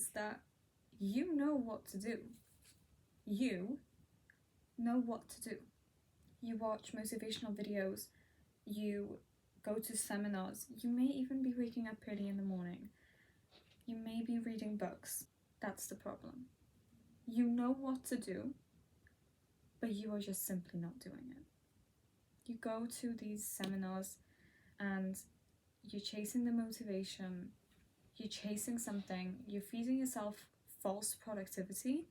is that you know what to do. You know what to do. You watch motivational videos, you go to seminars, you may even be waking up early in the morning, you may be reading books. That's the problem. You know what to do, but you are just simply not doing it. You go to these seminars and you're chasing the motivation, you're chasing something, you're feeding yourself false productivity,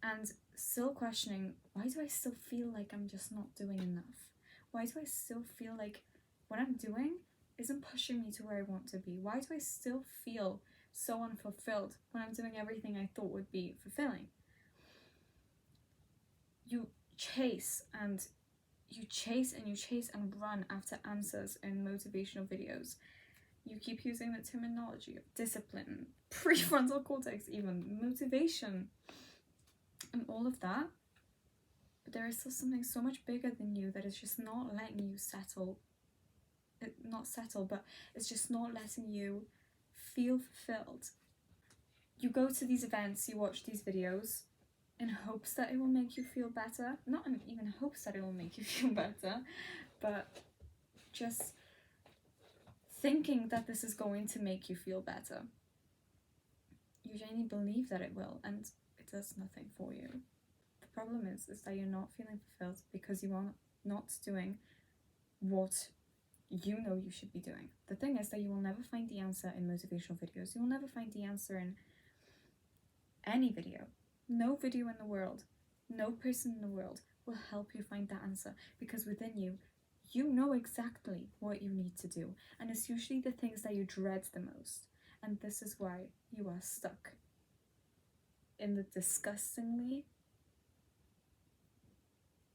and still questioning, why do I still feel like I'm just not doing enough? Why do I still feel like what I'm doing isn't pushing me to where I want to be? Why do I still feel so unfulfilled when I'm doing everything I thought would be fulfilling? You chase and you chase and you chase and run after answers in motivational videos. You keep using the terminology of discipline, prefrontal cortex, even motivation, and all of that. But there is still something so much bigger than you that is just not letting you settle. Not settle, but it's just not letting you feel fulfilled. You go to these events, you watch these videos in hopes that it will make you feel better. Not in even hopes that it will make you feel better, but just thinking that this is going to make you feel better. You genuinely believe that it will, and it does nothing for you. The problem is that you're not feeling fulfilled because you are not doing what you know you should be doing. The thing is that you will never find the answer in motivational videos. You will never find the answer in any video. No video in the world, no person in the world will help you find that answer, because within you, you know exactly what you need to do, and it's usually the things that you dread the most. And this is why you are stuck in the disgustingly,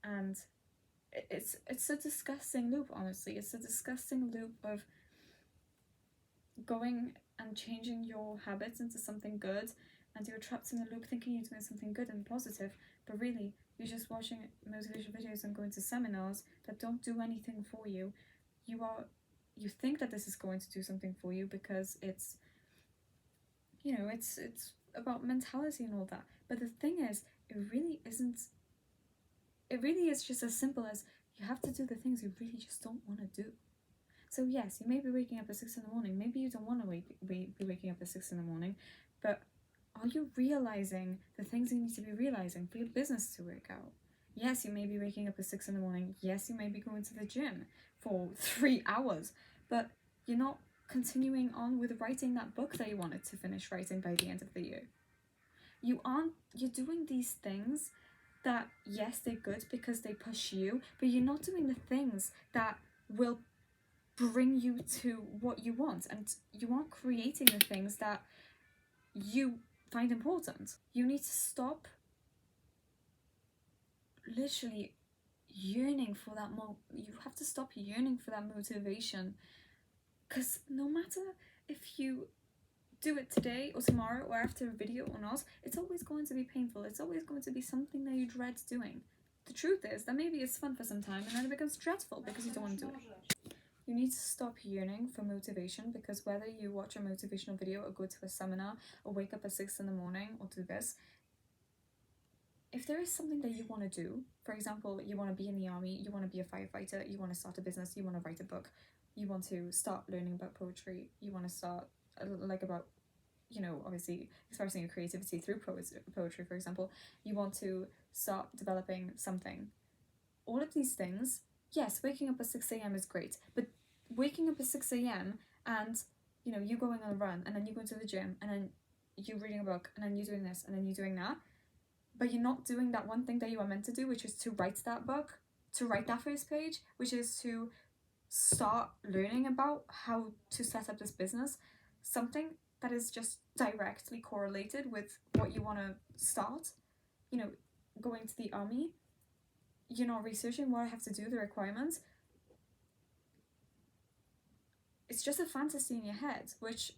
and it's a disgusting loop, honestly. It's a disgusting loop of going and changing your habits into something good, and you're trapped in a loop thinking you're doing something good and positive, but really you're just watching motivational videos and going to seminars that don't do anything for you. You think that this is going to do something for you because it's about mentality and all that, but the thing is, it really isn't. It really is just as simple as you have to do the things you really just don't want to do. So yes, you may be waking up at 6 in the morning. Maybe you don't want to be waking up at 6 in the morning, but are you realizing the things you need to be realizing for your business to work out? Yes, you may be waking up at 6 in the morning. Yes, you may be going to the gym for 3 hours, but you're not continuing on with writing that book that you wanted to finish writing by the end of the year. You're doing these things that, yes, they're good because they push you, but you're not doing the things that will bring you to what you want, and you aren't creating the things that you find important. You need to stop literally yearning for that you have to stop yearning for that motivation, because no matter if you do it today or tomorrow or after a video or not, it's always going to be painful. It's always going to be something that you dread doing. The truth is that maybe it's fun for some time and then it becomes dreadful because you don't want to do it. You need to stop yearning for motivation, because whether you watch a motivational video or go to a seminar or wake up at 6 in the morning or do this, if there is something that you want to do, for example, you want to be in the army, you want to be a firefighter, you want to start a business, you want to write a book, you want to start learning about poetry, you want to start about, obviously expressing your creativity through poetry, for example, you want to start developing something. All of these things, yes, waking up at 6 a.m. is great, but waking up at 6 a.m. and, you going on a run, and then you going to the gym, and then you reading a book, and then you doing this, and then you doing that, but you're not doing that one thing that you are meant to do, which is to write that book, to write that first page, which is to start learning about how to set up this business, something that is just directly correlated with what you want to start. Going to the army, you're not researching what I have to do, the requirements. It's just a fantasy in your head, which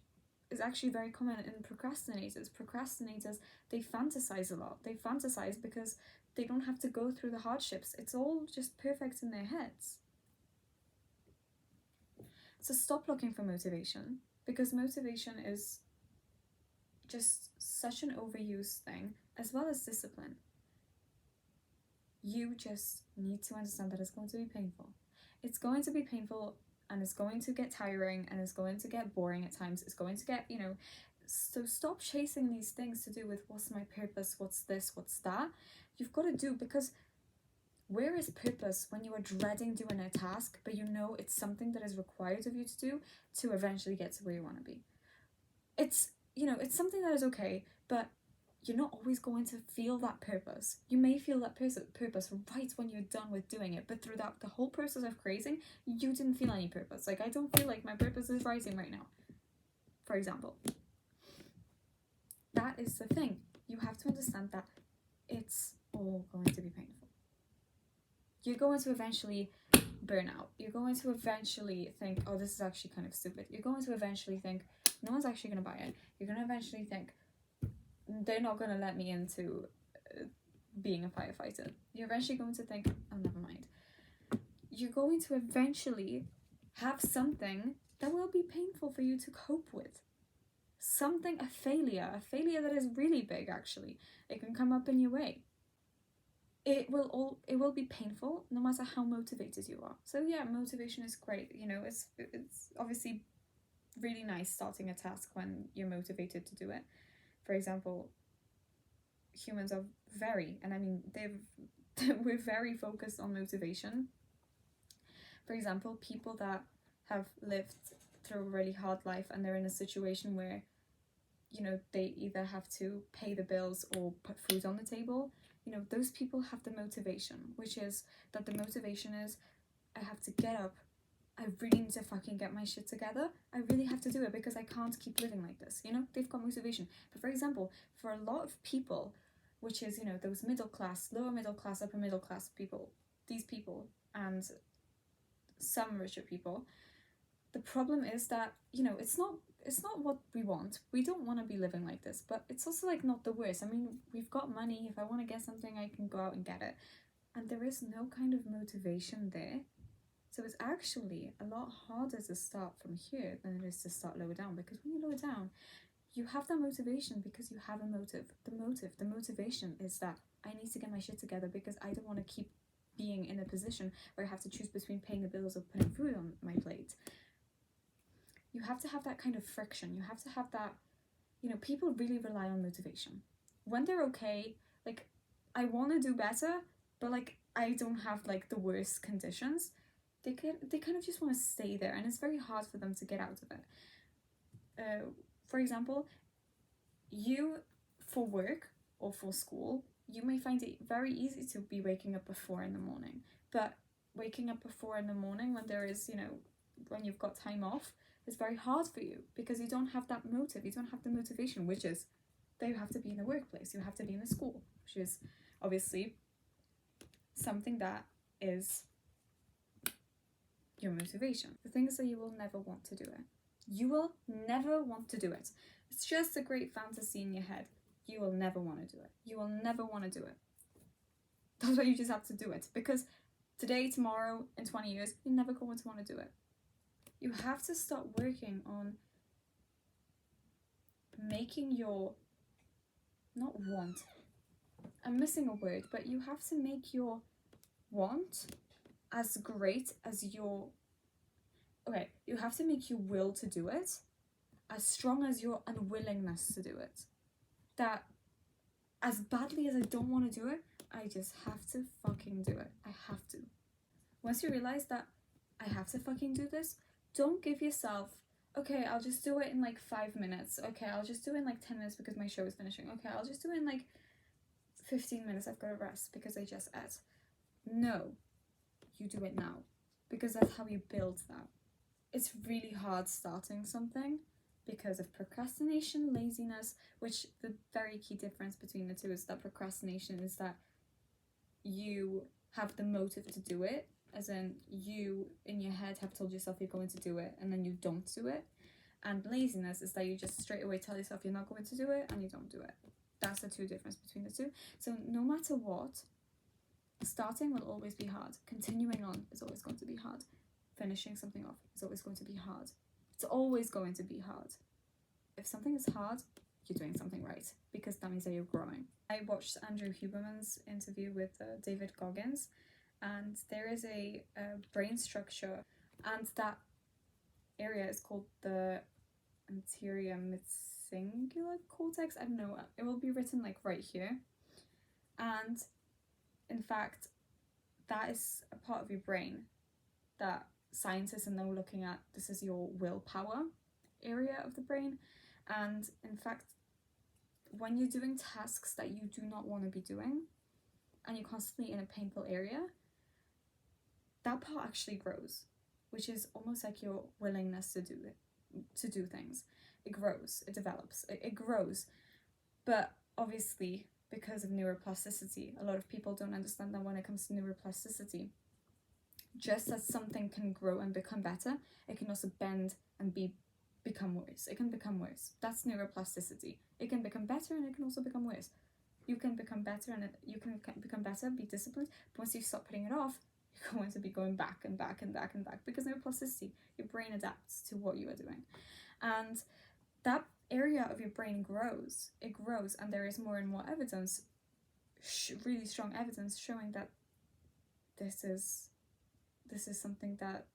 is actually very common in procrastinators. Procrastinators, they fantasize a lot. They fantasize because they don't have to go through the hardships. It's all just perfect in their heads. So stop looking for motivation. because motivation is just such an overused thing, as well as discipline. You just need to understand that it's going to be painful. It's going to be painful, and it's going to get tiring, and it's going to get boring at times. It's going to get, so stop chasing these things to do with what's my purpose, what's this, what's that. You've got to do, because where is purpose when you are dreading doing a task, but you know it's something that is required of you to do to eventually get to where you want to be? It's, it's something that is okay, but you're not always going to feel that purpose. You may feel that purpose right when you're done with doing it, but throughout the whole process of creating, you didn't feel any purpose. Like, I don't feel like my purpose is writing right now, for example. That is the thing. You have to understand that it's all going to be painful. You're going to eventually burn out. You're going to eventually think, oh, this is actually kind of stupid. You're going to eventually think, no one's actually going to buy it. You're going to eventually think, they're not going to let me into being a firefighter. You're eventually going to think, oh, never mind. You're going to eventually have something that will be painful for you to cope with. A failure that is really big, actually. It can come up in your way. It will be painful no matter how motivated you are. So yeah, motivation is great. It's obviously really nice starting a task when you're motivated to do it. For example, humans are we're very focused on motivation. For example, people that have lived through a really hard life and they're in a situation where, they either have to pay the bills or put food on the table, those people have the motivation, which is that the motivation is, I have to get up. I really need to fucking get my shit together. I really have to do it because I can't keep living like this. They've got motivation. But for example, for a lot of people, which is, those middle class, lower middle class, upper middle class people, these people, and some richer people, the problem is that, it's not what we want. We don't want to be living like this, but it's also like not the worst. I mean, we've got money. If I want to get something, I can go out and get it. And there is no kind of motivation there. So it's actually a lot harder to start from here than it is to start lower down, because when you lower down, you have that motivation because you have a motive. The motivation is that I need to get my shit together because I don't want to keep being in a position where I have to choose between paying the bills or putting food on my plate. You have to have that kind of friction. You have to have that, people really rely on motivation. When they're okay, like, I want to do better, but like, I don't have like the worst conditions. They kind of just want to stay there, and it's very hard for them to get out of it. For example, you, for work or for school, you may find it very easy to be waking up at 4 in the morning, but waking up at 4 in the morning when there is, when you've got time off, is very hard for you because you don't have that motive, you don't have the motivation, which is that you have to be in the workplace, you have to be in the school, which is obviously something that is your motivation. The thing is that you will never want to do it. You will never want to do it. It's just a great fantasy in your head. You will never want to do it. You will never want to do it. That's why you just have to do it. Because today, tomorrow, in 20 years, you're never going to want to do it. You have to start working on making your, not want, I'm missing a word, but you have to make your want as great as your, okay, you have to make your will to do it as strong as your unwillingness to do it. That as badly as I don't want to do it, I just have to fucking do it. I have to. Once you realize that I have to fucking do this, don't give yourself, okay, I'll just do it in like 5 minutes. Okay, I'll just do it in like 10 minutes because my show is finishing. Okay, I'll just do it in like 15 minutes. I've got to rest because I just ate. No, you do it now because that's how you build that. It's really hard starting something because of procrastination, laziness, which the very key difference between the two is that procrastination is that you have the motive to do it, as in you in your head have told yourself you're going to do it and then you don't do it. And laziness is that you just straight away tell yourself you're not going to do it and you don't do it. That's the two difference between the two. So no matter what, starting will always be hard. Continuing on is always going to be hard. Finishing something off is always going to be hard. It's always going to be hard. If something is hard, you're doing something right, because that means that you're growing. I watched Andrew Huberman's interview with David Goggins, and there is a brain structure, and that area is called the anterior midcingulate cortex. I don't know, it will be written like right here. And in fact, that is a part of your brain that scientists are now looking at. This is your willpower area of the brain. And in fact, when you're doing tasks that you do not want to be doing, and you're constantly in a painful area, that part actually grows, which is almost like your willingness to do things. It grows, it develops, it grows. But obviously, because of neuroplasticity, a lot of people don't understand that when it comes to neuroplasticity, just as something can grow and become better, it can also bend and become worse. It can become worse. That's neuroplasticity. It can become better and it can also become worse. You can become better and you can become better, be disciplined, but once you stop putting it off, you're going to be going back and back and back and back, because neuroplasticity, your brain adapts to what you are doing. And that area of your brain grows. It grows, and there is more and more evidence, really strong evidence, showing that this is something that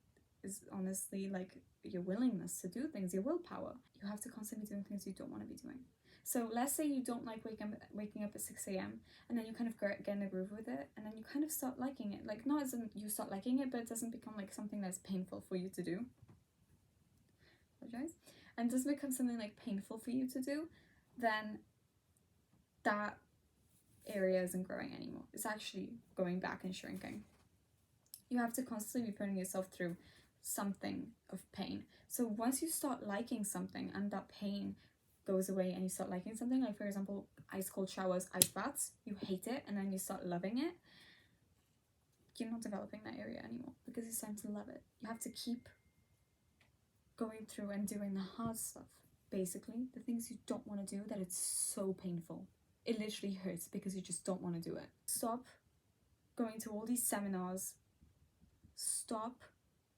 is honestly like your willingness to do things, your willpower. You have to constantly be doing things you don't want to be doing. So let's say you don't like waking up at 6 a.m. and then you kind of get in a groove with it, and then you kind of start liking it. Like, not as in you start liking it, but it doesn't become like something that's painful for you to do. Apologize. And it doesn't become something like painful for you to do, then that area isn't growing anymore. It's actually going back and shrinking. You have to constantly be putting yourself through something of pain. So once you start liking something and that pain goes away and you start liking something, like for example, ice cold showers, ice baths, you hate it and then you start loving it, you're not developing that area anymore, because it's time to love it. You have to keep going through and doing the hard stuff, basically, the things you don't want to do, that it's so painful. It literally hurts because you just don't want to do it. Stop going to all these seminars. Stop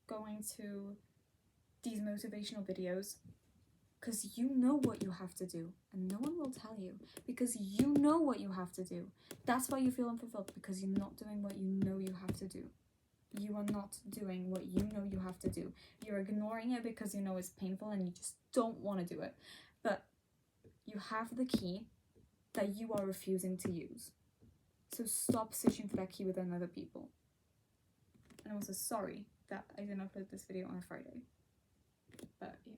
going to these motivational videos, because you know what you have to do and no one will tell you, because you know what you have to do. That's why you feel unfulfilled, because you're not doing what you know you have to do. You are not doing what you know you have to do. You're ignoring it because you know it's painful and you just don't want to do it. But you have the key that you are refusing to use. So stop searching for that key within other people. And I'm also sorry that I didn't upload this video on a Friday. But yeah.